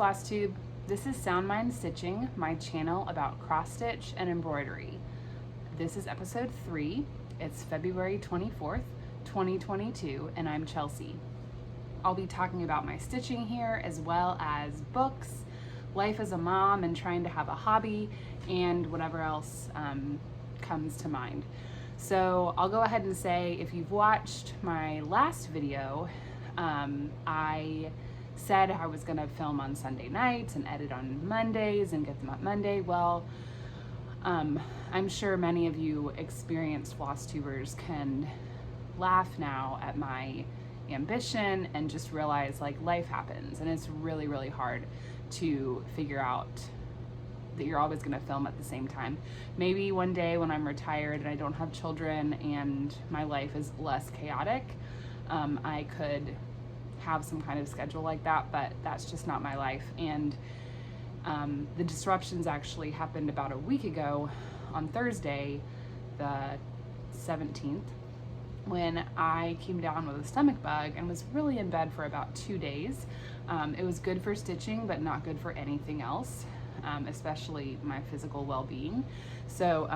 Flosstube. This is Sound Mind Stitching, my channel about cross stitch and embroidery. This is episode 3. It's February 24th, 2022, and I'm Chelsea. I'll be talking about my stitching here, as well as books, life as a mom and trying to have a hobby, and whatever else comes to mind. So I'll go ahead and say, if you've watched my last video, I said I was gonna film on Sunday nights and edit on Mondays and get them up Monday. Well, I'm sure many of you experienced Flosstubers can laugh now at my ambition and just realize like life happens, and it's really, really hard to figure out that you're always gonna film at the same time. Maybe one day when I'm retired and I don't have children and my life is less chaotic, I could have some kind of schedule like that, but that's just not my life. And the disruptions actually happened about a week ago on Thursday, the 17th, when I came down with a stomach bug and was really in bed for about 2 days. It was good for stitching, but not good for anything else, especially my physical well-being. So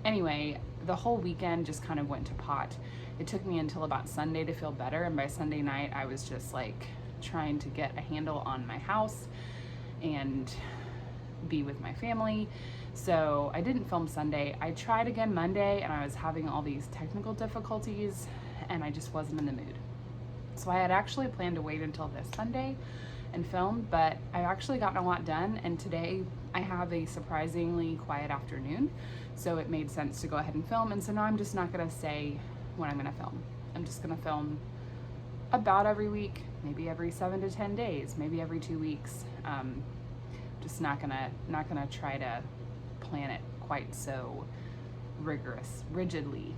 anyway, the whole weekend just kind of went to pot. It took me until about Sunday to feel better, and by Sunday night I was just like trying to get a handle on my house and be with my family. So I didn't film Sunday. I tried again Monday and I was having all these technical difficulties and I just wasn't in the mood. So I had actually planned to wait until this Sunday and film, but I actually gotten a lot done, and today I have a surprisingly quiet afternoon, so it made sense to go ahead and film. And so now I'm just not gonna say when I'm gonna film. I'm just gonna film about every week, maybe every 7 to 10 days, maybe every 2 weeks. Just not gonna try to plan it quite so rigidly.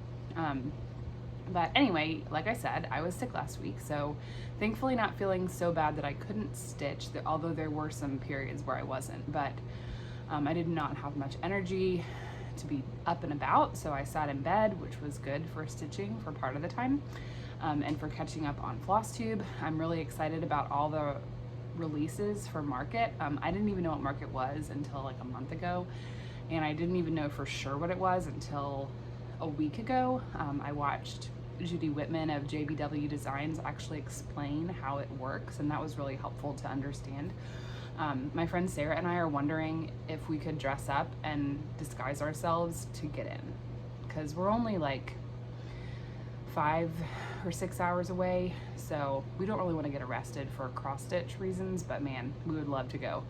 But anyway, like I said, I was sick last week, so thankfully not feeling so bad that I couldn't stitch, although there were some periods where I wasn't. But I did not have much energy to be up and about, so I sat in bed, which was good for stitching for part of the time, and for catching up on Flosstube. I'm really excited about all the releases for Market. I didn't even know what Market was until like a month ago, and I didn't even know for sure what it was until a week ago. I watched Judy Whitman of JBW Designs actually explain how it works, and that was really helpful to understand. My friend Sarah and I are wondering if we could dress up and disguise ourselves to get in, because we're only like 5 or 6 hours away, so we don't really want to get arrested for cross stitch reasons, but man, we would love to go.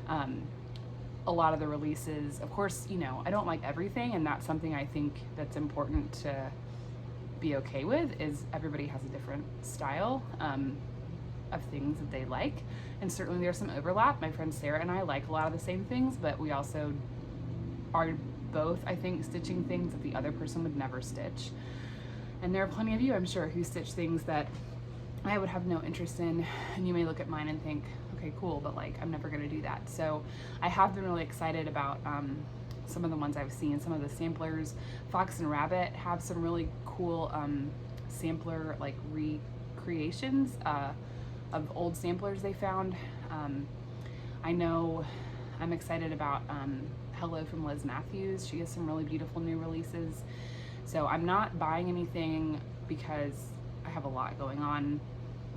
A lot of the releases, of course, you know, I don't like everything, and that's something I think that's important to be okay with, is everybody has a different style of things that they like, and certainly there's some overlap. My friend Sarah and I like a lot of the same things, but we also are both, I think, stitching things that the other person would never stitch. And there are plenty of you, I'm sure, who stitch things that I would have no interest in, and you may look at mine and think, okay, cool, but like I'm never gonna do that. So I have been really excited about some of the ones I've seen, some of the samplers. Fox and Rabbit have some really cool sampler like recreations of old samplers they found. I know I'm excited about Hello from Liz Matthews. She has some really beautiful new releases. So I'm not buying anything because I have a lot going on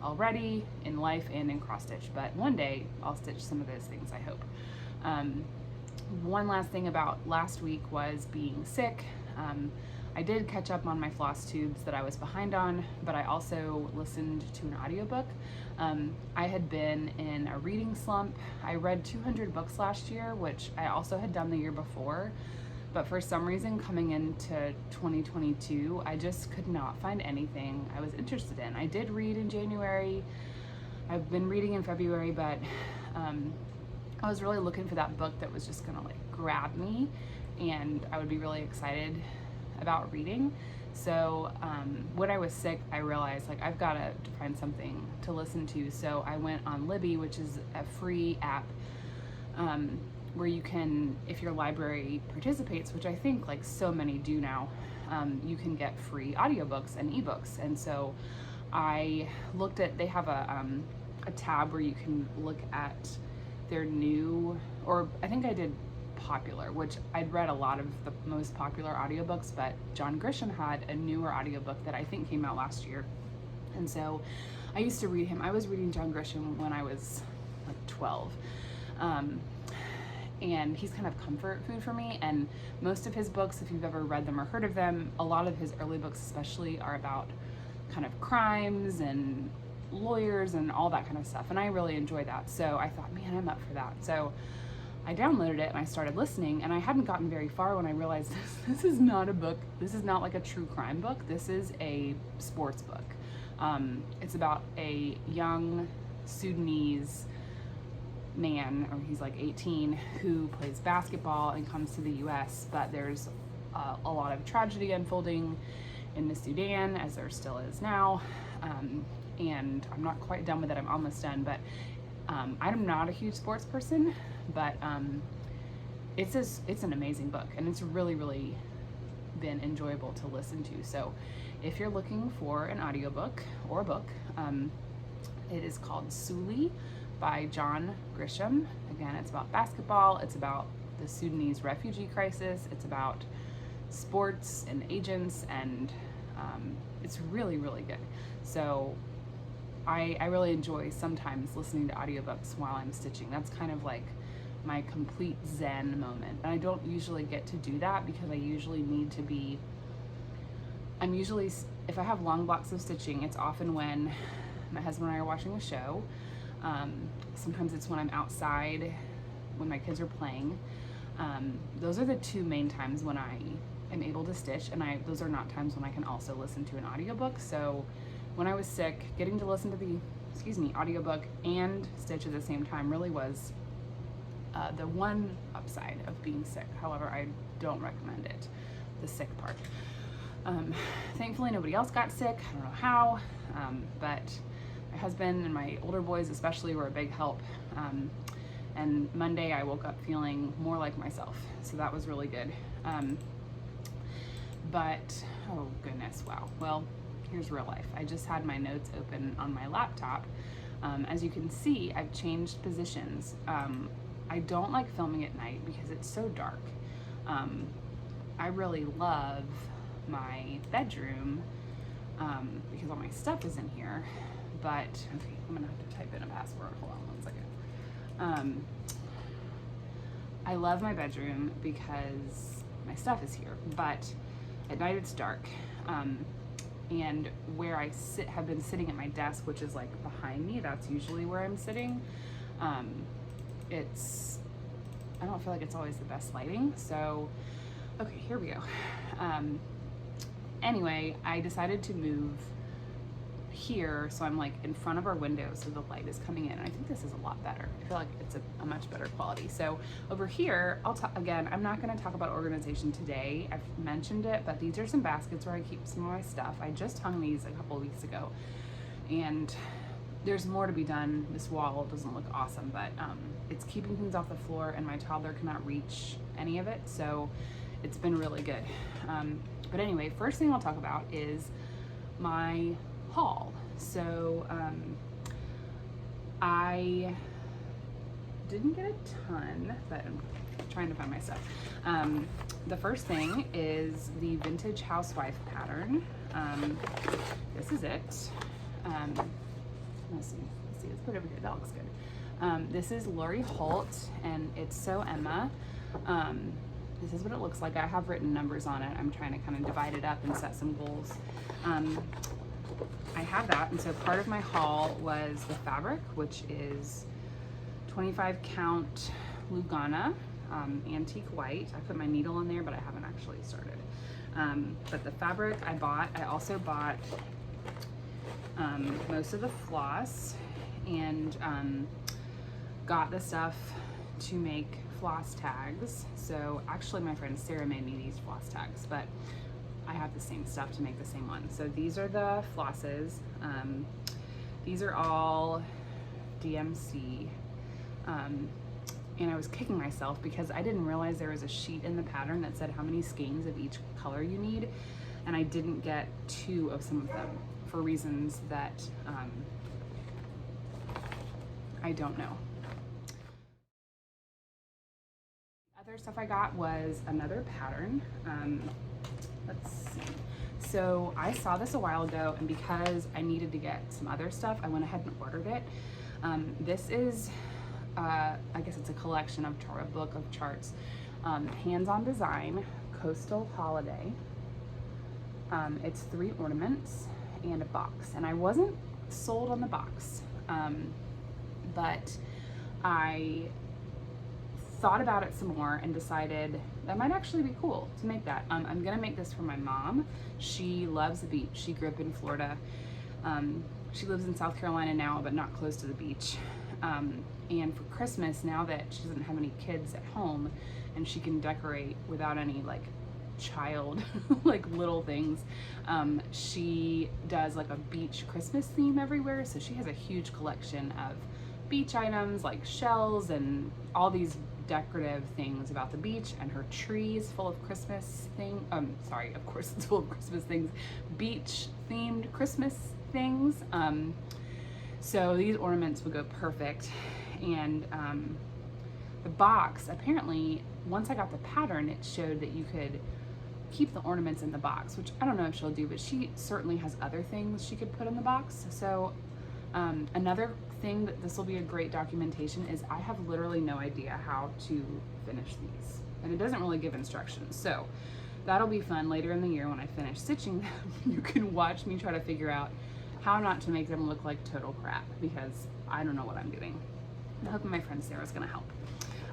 already in life and in cross stitch, but one day I'll stitch some of those things, I hope. One last thing about last week was being sick. I did catch up on my Flosstubes that I was behind on, but I also listened to an audiobook. I had been in a reading slump. I read 200 books last year, which I also had done the year before, but for some reason coming into 2022, I just could not find anything I was interested in. I did read in January, I've been reading in February, but I was really looking for that book that was just gonna like grab me and I would be really excited about reading. So when I was sick, I realized like I've got to find something to listen to. So I went on Libby, which is a free app where you can, if your library participates, which I think like so many do now, you can get free audiobooks and ebooks. And so I looked at, they have a a tab where you can look at their new, or I think I did popular, which I'd read a lot of the most popular audiobooks, but John Grisham had a newer audiobook that I think came out last year. And so I used to read him. I was reading John Grisham when I was like 12. And he's kind of comfort food for me. And most of his books, if you've ever read them or heard of them, a lot of his early books especially are about kind of crimes and lawyers and all that kind of stuff. And I really enjoy that. So I thought, man, I'm up for that. So I downloaded it and I started listening, and I hadn't gotten very far when I realized this is not a book. This is not like a true crime book. This is a sports book. It's about a young Sudanese man, or he's like 18, who plays basketball and comes to the US, but there's a lot of tragedy unfolding in the Sudan, as there still is now. And I'm not quite done with it. I'm almost done, but I'm not a huge sports person, but it's an amazing book, and it's really, really been enjoyable to listen to. So if you're looking for an audiobook or a book, it is called Suli by John Grisham. Again, it's about basketball, it's about the Sudanese refugee crisis, it's about sports and agents, and it's really, really good. So I really enjoy sometimes listening to audiobooks while I'm stitching. That's kind of like my complete zen moment. And I don't usually get to do that because I usually need to be, if I have long blocks of stitching, it's often when my husband and I are watching a show. Sometimes it's when I'm outside, when my kids are playing. Those are the two main times when I am able to stitch, and those are not times when I can also listen to an audiobook. So when I was sick, getting to listen to the audiobook and stitch at the same time really was the one upside of being sick. However, I don't recommend it, the sick part. Thankfully, nobody else got sick. I don't know how, but my husband and my older boys especially were a big help. And Monday I woke up feeling more like myself, so that was really good. But, oh goodness, wow. Well, here's real life. I just had my notes open on my laptop. As you can see, I've changed positions. I don't like filming at night because it's so dark. I really love my bedroom because all my stuff is in here. But, okay, I'm gonna have to type in a password. Hold on 1 second. I love my bedroom because my stuff is here, but at night it's dark. And where I have been sitting at my desk, which is like behind me, that's usually where I'm sitting. I don't feel like it's always the best lighting. So, okay, here we go. Anyway, I decided to move here, so I'm like in front of our window, so the light is coming in, and I think this is a lot better. I feel like it's a much better quality. So over here, again, I'm not going to talk about organization today. I've mentioned it, but these are some baskets where I keep some of my stuff. I just hung these a couple of weeks ago, and there's more to be done. This wall doesn't look awesome, but it's keeping things off the floor, and my toddler cannot reach any of it, so it's been really good. But anyway, first thing I'll talk about is my haul. So I didn't get a ton, but I'm trying to find my stuff. The first thing is the Vintage Housewife pattern. This is it. Let's see, let's put it over here. That looks good. This is Lori Holt, and it's So Emma. This is what it looks like. I have written numbers on it. I'm trying to kind of divide it up and set some goals. I have that, and so part of my haul was the fabric, which is 25 count Lugana antique white. I put my needle in there, but I haven't actually started. But the fabric I bought. I also bought most of the floss, and got the stuff to make floss tags. So actually my friend Sarah made me these floss tags, but I have the same stuff to make the same one. So these are the flosses. These are all DMC. And I was kicking myself because I didn't realize there was a sheet in the pattern that said how many skeins of each color you need. And I didn't get 2 of some of them for reasons that I don't know. Other stuff I got was another pattern. Let's see. So I saw this a while ago, and because I needed to get some other stuff, I went ahead and ordered it. This is, I guess it's a collection of a book of charts. Hands-on Design, Coastal Holiday. It's 3 ornaments and a box, and I wasn't sold on the box, but I thought about it some more and decided that might actually be cool to make that. I'm gonna make this for my mom. She loves the beach. She grew up in Florida. She lives in South Carolina now, but not close to the beach. And for Christmas, now that she doesn't have any kids at home and she can decorate without any like child like little things, she does like a beach Christmas theme everywhere. So she has a huge collection of beach items like shells and all these decorative things about the beach, and her tree is full of Christmas things. Sorry, of course it's full of Christmas things, beach themed Christmas things. So these ornaments would go perfect. And the box, apparently once I got the pattern, it showed that you could keep the ornaments in the box, which I don't know if she'll do, but she certainly has other things she could put in the box. So another thing that this will be a great documentation is I have literally no idea how to finish these, and it doesn't really give instructions. So that'll be fun later in the year when I finish stitching them. You can watch me try to figure out how not to make them look like total crap, because I don't know what I'm doing. I'm hoping my friend Sarah's gonna help.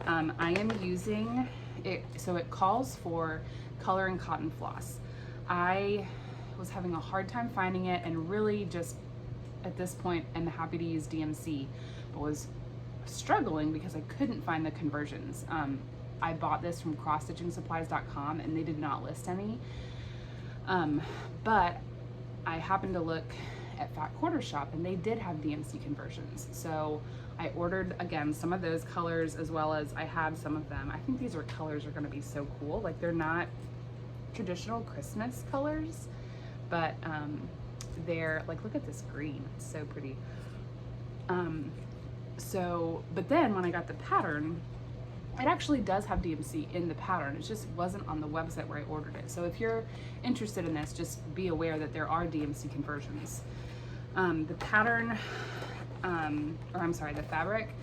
I am using it, so it calls for color and cotton floss. I was having a hard time finding it, and really just at this point I'm happy to use DMC, but was struggling because I couldn't find the conversions. I bought this from crossstitchingsupplies.com and they did not list any, but I happened to look at Fat Quarter Shop and they did have DMC conversions. So I ordered again some of those colors, as well as I had some of them. I think these colors are going to be so cool. Like, they're not traditional Christmas colors, but they're like, look at this green, it's so pretty. But then when I got the pattern, it actually does have DMC in the pattern. It just wasn't on the website where I ordered it. So if you're interested in this, just be aware that there are DMC conversions. The pattern, the fabric,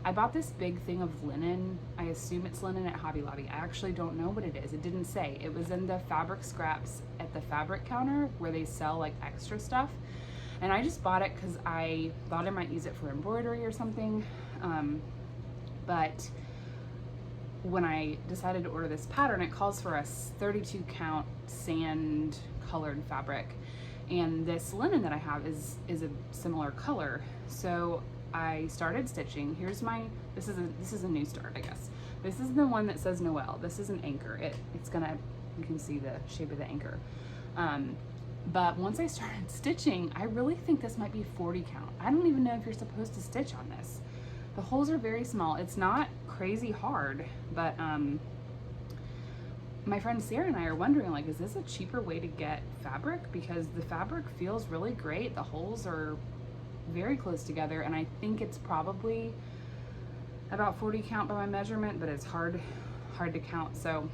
I bought this big thing of linen. I assume it's linen at Hobby Lobby. I actually don't know what it is. It didn't say. It was in the fabric scraps at the fabric counter where they sell like extra stuff. And I just bought it because I thought I might use it for embroidery or something. But when I decided to order this pattern, it calls for a 32 count sand colored fabric. And this linen that I have is a similar color. So I started stitching. Here's my, this is a new start, I guess. This is the one that says Noel. This is an anchor. It's gonna, you can see the shape of the anchor. But once I started stitching, I really think this might be 40 count. I don't even know if you're supposed to stitch on this. The holes are very small. It's not crazy hard, but my friend Sarah and I are wondering, like, is this a cheaper way to get fabric? Because the fabric feels really great. The holes are very close together, and I think it's probably about 40 count by my measurement, but it's hard to count. So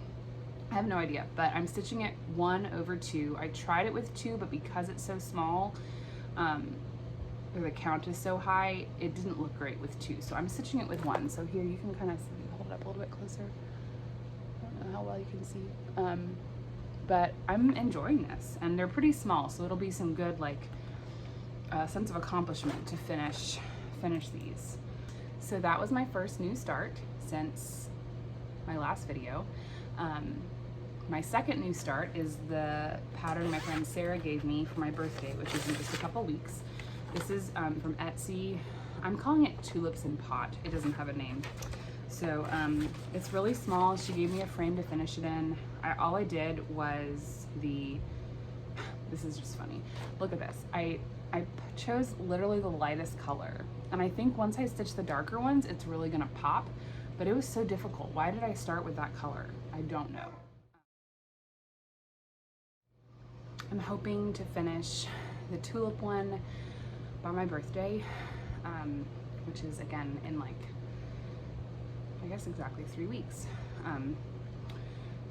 I have no idea, but I'm stitching it 1/2. I tried it with 2, but because it's so small, or the count is so high, it didn't look great with 2. So I'm stitching it with 1. So here you can kind of hold it up a little bit closer. I don't know how well you can see. But I'm enjoying this, and they're pretty small, so it'll be some good, like, sense of accomplishment to finish these. So that was my first new start since my last video. My second new start is the pattern my friend Sarah gave me for my birthday, which is in just a couple weeks. This is from Etsy. I'm calling it Tulips in Pot. It doesn't have a name. So it's really small. She gave me a frame to finish it in. All I did was this is just funny. Look at this. I chose literally the lightest color. And I think once I stitch the darker ones, it's really gonna pop. But it was so difficult. Why did I start with that color? I don't know. I'm hoping to finish the tulip one by my birthday. which is again in like, I guess exactly 3 weeks.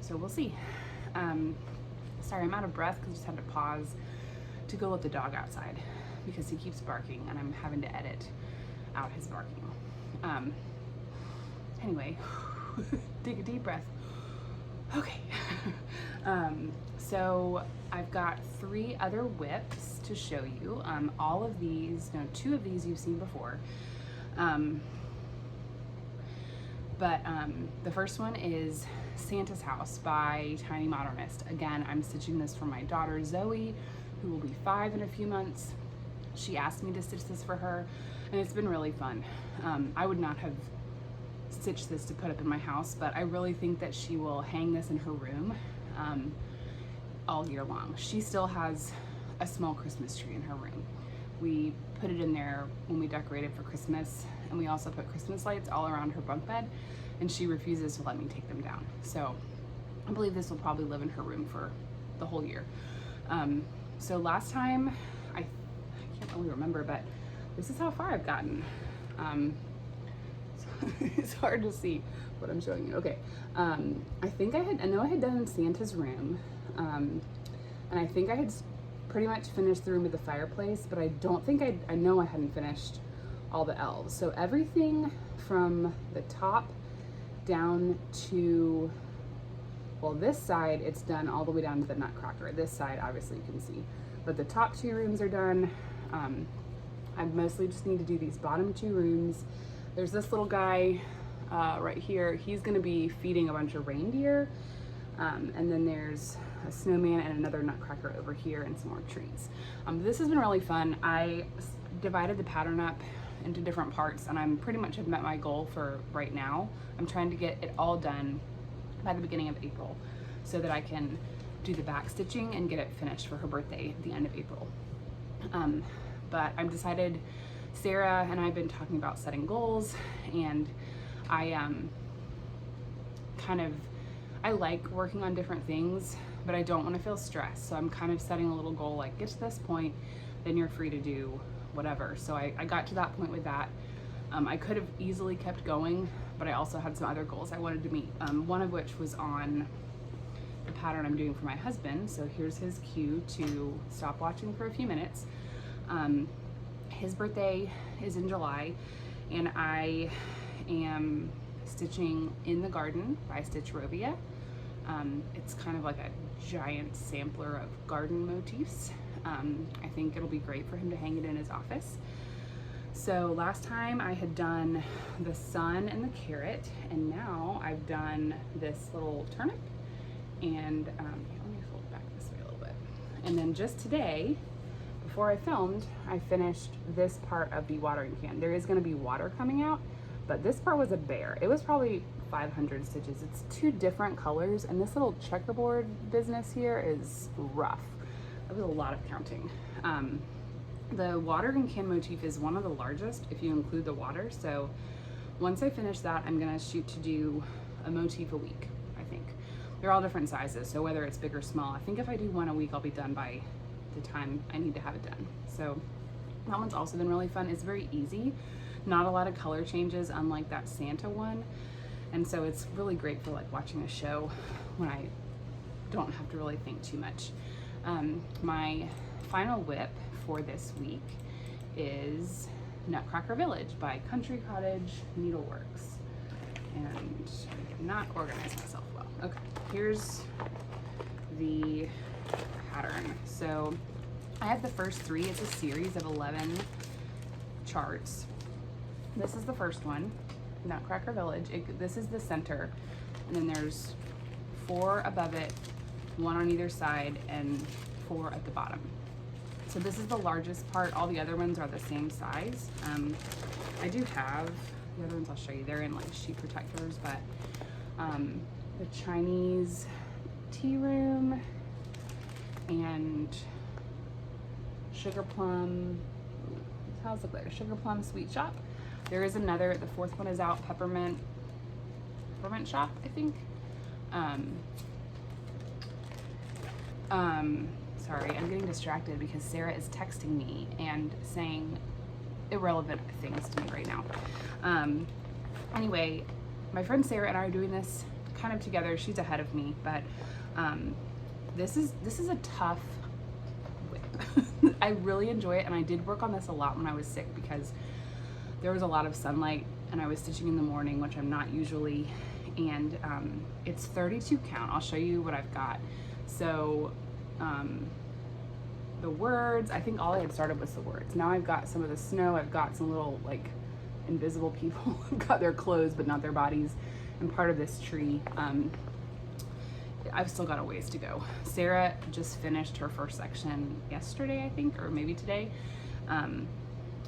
So we'll see. Sorry, I'm out of breath because I just had to pause to go let the dog outside because he keeps barking and I'm having to edit out his barking. Anyway, take a deep breath. Okay. So I've got 3 other whips to show you. All of these, no, 2 of these you've seen before. But the first one is Santa's House by Tiny Modernist. Again, I'm stitching this for my daughter Zoe, who will be 5 in a few months. She asked me to stitch this for her, and it's been really fun. I would not have stitched this to put up in my house, but I really think that she will hang this in her room all year long. She still has a small Christmas tree in her room. We put it in there when we decorated for Christmas, and we also put Christmas lights all around her bunk bed, and she refuses to let me take them down. So I believe this will probably live in her room for the whole year. So last time, I can't really remember, but this is how far I've gotten. It's hard to see what I'm showing you. Okay, I know I had done Santa's room, and I think I had pretty much finished the room with the fireplace, but I don't think I know I hadn't finished all the elves. So everything from the top down to, well, this side, it's done all the way down to the Nutcracker. This side, obviously you can see, but the top 2 rooms are done. I mostly just need to do these bottom 2 rooms. There's this little guy right here. He's gonna be feeding a bunch of reindeer. And then there's a snowman and another Nutcracker over here and some more trees. This has been really fun. I divided the pattern up into different parts, and I'm pretty much have met my goal for right now. I'm trying to get it all done by the beginning of April so that I can do the back stitching and get it finished for her birthday at the end of April. But I've decided, Sarah and I have been talking about setting goals, and I I like working on different things, but I don't want to feel stressed. So I'm kind of setting a little goal, like get to this point, then you're free to do whatever. So I got to that point with that. I could have easily kept going, but I also had some other goals I wanted to meet. One of which was on the pattern I'm doing for my husband. So here's his cue to stop watching for a few minutes. His birthday is in July, and I am stitching In the Garden by Stitch Rovia. It's kind of like a giant sampler of garden motifs. I think it'll be great for him to hang it in his office. So last time I had done the sun and the carrot, and now I've done this little turnip. And let me fold back this way a little bit. And then just today, before I filmed, I finished this part of the watering can. There is going to be water coming out, but this part was a bear. It was probably 500 stitches. It's 2 different colors, and this little checkerboard business here is rough. That was a lot of counting. The watering can motif is one of the largest if you include the water. So once I finish that, I'm gonna shoot to do a motif a week, I think. They're all different sizes, so whether it's big or small, I think if I do one a week, I'll be done by the time I need to have it done. So that one's also been really fun. It's very easy, not a lot of color changes, unlike that Santa one. And so it's really great for like watching a show when I don't have to really think too much. My final whip for this week is Nutcracker Village by Country Cottage Needleworks. And I did not organize myself well. Okay, here's the pattern. So I have the first 3. It's a series of 11 charts. This is the first one, Nutcracker Village. This is the center, and then there's 4 above it, 1 on either side, and 4 at the bottom. So this is the largest part. All the other ones are the same size. I do have, the other ones I'll show you, they're in like sheet protectors, but the Chinese tea room and sugar plum, how's it look like? Sugar plum sweet shop. There is another, the 4th one is out, peppermint shop, I think. Sorry, I'm getting distracted because Sarah is texting me and saying irrelevant things to me right now. Anyway, my friend Sarah and I are doing this kind of together. She's ahead of me, but this is a tough whip. I really enjoy it, and I did work on this a lot when I was sick because there was a lot of sunlight and I was stitching in the morning, which I'm not usually, and it's 32 count. I'll show you what I've got. So the words, I think all I had started was the words. Now I've got some of the snow. I've got some little like invisible people. I've got their clothes but not their bodies, and part of this tree. I've still got a ways to go. Sarah just finished her first section yesterday, I think, or maybe today.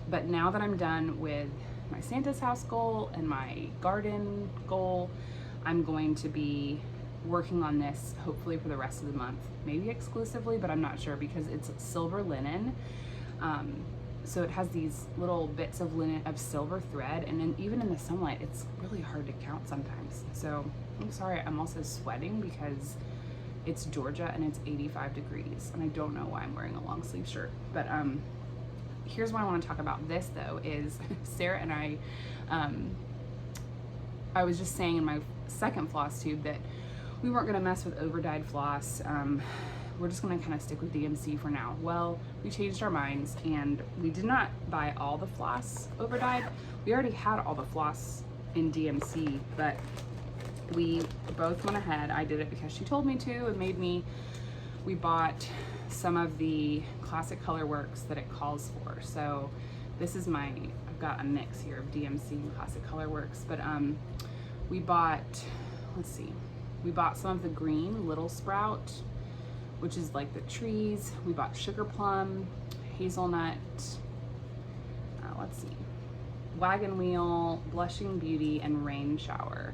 But now that I'm done with my Santa's house goal and my garden goal, I'm going to be working on this hopefully for the rest of the month, maybe exclusively, but I'm not sure because it's silver linen. So it has these little bits of linen of silver thread, and then even in the sunlight, it's really hard to count sometimes. So I'm sorry, I'm also sweating because it's Georgia and it's 85 degrees, and I don't know why I'm wearing a long sleeve shirt. But here's what I want to talk about this though, is Sarah and I was just saying in my second Flosstube that we weren't going to mess with overdyed floss. We're just going to kind of stick with DMC for now. Well, we changed our minds and we did not buy all the floss overdyed. We already had all the floss in DMC, but we both went ahead. I did it because she told me to. It made me. We bought some of the classic color works that it calls for. So this is I've got a mix here of DMC and classic color works, but we bought, let's see, we bought some of the green Little Sprout, which is like the trees. We bought sugar plum, hazelnut, let's see, wagon wheel, blushing beauty, and rain shower.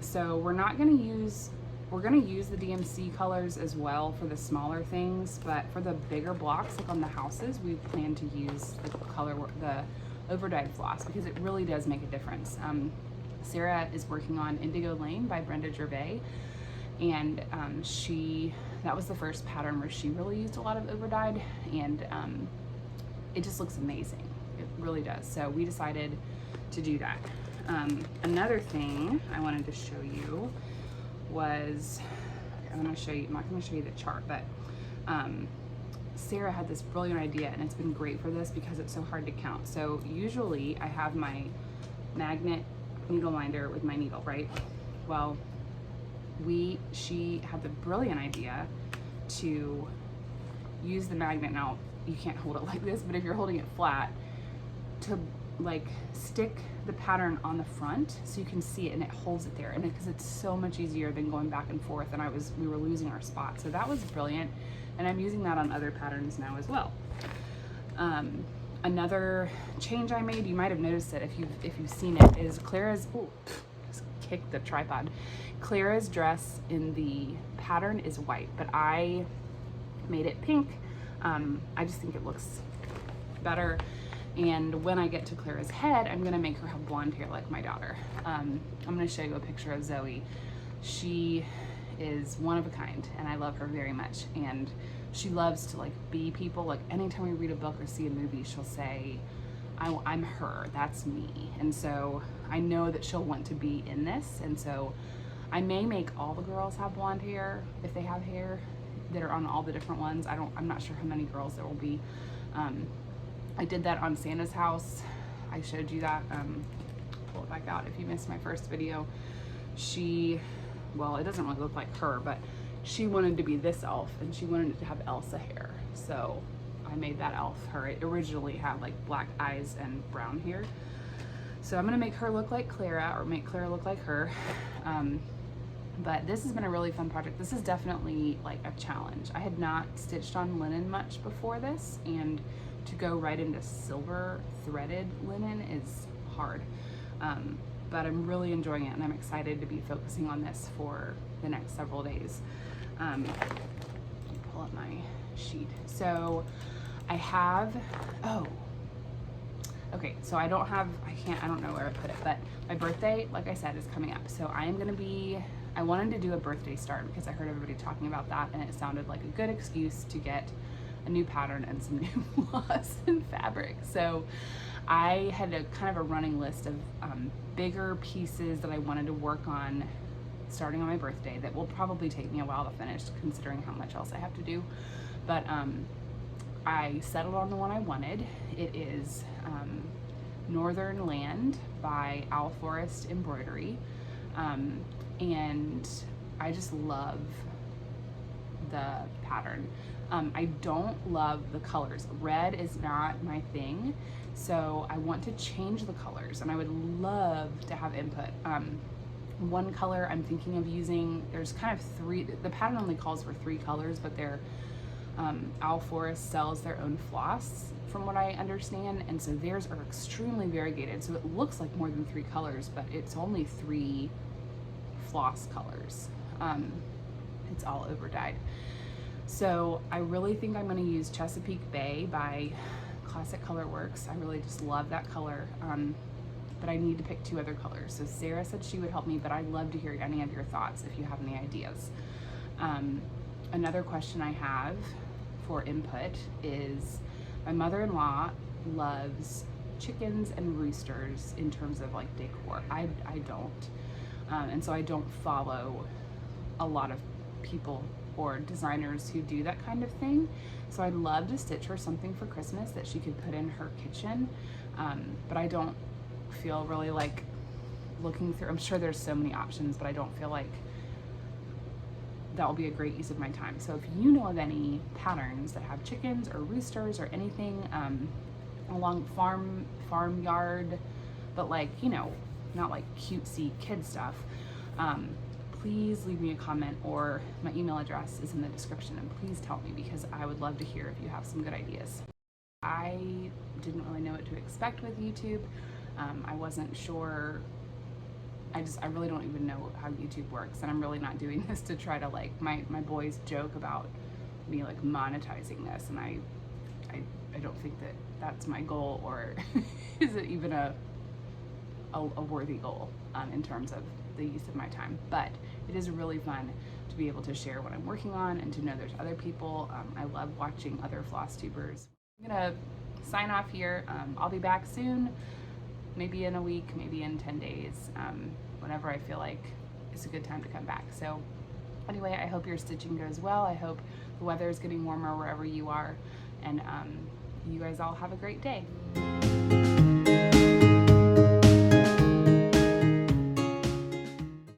So we're going to use the DMC colors as well for the smaller things, but for the bigger blocks, like on the houses, we plan to use the overdyed floss because it really does make a difference. Sarah is working on Indigo Lane by Brenda Gervais, and that was the first pattern where she really used a lot of overdyed, and it just looks amazing. It really does. So we decided to do that. Another thing I wanted to show you was, I'm not going to show you the chart, but Sarah had this brilliant idea, and it's been great for this because it's so hard to count. So usually I have my magnet needle minder with my needle, right? Well, she had the brilliant idea to use the magnet. Now you can't hold it like this, but if you're holding it flat, to like stick the pattern on the front so you can see it and it holds it there, and because it's so much easier than going back and forth, and we were losing our spot. So that was brilliant, and I'm using that on other patterns now as well. Another change I made, you might have noticed it if you've seen it, is Clara's, just kicked the tripod. Clara's dress in the pattern is white, but I made it pink. I just think it looks better. And when I get to Clara's head, I'm gonna make her have blonde hair like my daughter. I'm gonna show you a picture of Zoe. She is one of a kind, and I love her very much. And she loves to like be people. Like anytime we read a book or see a movie, she'll say, I'm her, that's me. And so I know that she'll want to be in this. And so I may make all the girls have blonde hair if they have hair that are on all the different ones. I'm not sure how many girls there will be. I did that on Santa's house. I showed you that. Pull it back out if you missed my first video. Well, it doesn't really look like her, but she wanted to be this elf, and she wanted it to have Elsa hair. So I made that elf her. It originally had like black eyes and brown hair. So I'm gonna make her look like Clara, or make Clara look like her. But this has been a really fun project. This is definitely like a challenge. I had not stitched on linen much before this, and to go right into silver threaded linen is hard. But I'm really enjoying it, and I'm excited to be focusing on this for the next several days. Pull up my sheet. So I have, okay, so I don't know where I put it, but my birthday, like I said, is coming up. So I wanted to do a birthday start because I heard everybody talking about that, and it sounded like a good excuse to get a new pattern and some new floss and fabric. So I had a kind of a running list of bigger pieces that I wanted to work on starting on my birthday that will probably take me a while to finish considering how much else I have to do. But I settled on the one I wanted. It is Northern Land by Owl Forest Embroidery. And I just love the pattern. I don't love the colors. Red is not my thing, so I want to change the colors and I would love to have input. One color I'm thinking of using, there's kind of three, the pattern only calls for 3 colors, but Owl Forest sells their own floss from what I understand, and so theirs are extremely variegated, so it looks like more than 3 colors, but it's only 3 floss colors. It's all overdyed. So I really think I'm going to use Chesapeake Bay by Classic Color Works. I really just love that color, but I need to pick 2 other colors. So Sarah said she would help me, but I'd love to hear any of your thoughts if you have any ideas. Another question I have for input is, my mother-in-law loves chickens and roosters in terms of like decor. I don't. And so I don't follow a lot of people or designers who do that kind of thing. So I'd love to stitch her something for Christmas that she could put in her kitchen. But I don't feel really like looking through, I'm sure there's so many options, but I don't feel like that will be a great use of my time. So if you know of any patterns that have chickens or roosters or anything along farmyard, but like, you know, not like cutesy kid stuff, please leave me a comment, or my email address is in the description, and please tell me, because I would love to hear if you have some good ideas. I didn't really know what to expect with YouTube. I wasn't sure. I really don't even know how YouTube works, and I'm really not doing this to try to, like, my boys joke about me like monetizing this, and I don't think that that's my goal, or is it even a worthy goal in terms of the use of my time. But it is really fun to be able to share what I'm working on and to know there's other people. I love watching other floss tubers. I'm gonna sign off here. I'll be back soon, maybe in a week, maybe in 10 days, whenever I feel like it's a good time to come back. So anyway, I hope your stitching goes well. I hope the weather is getting warmer wherever you are, and you guys all have a great day.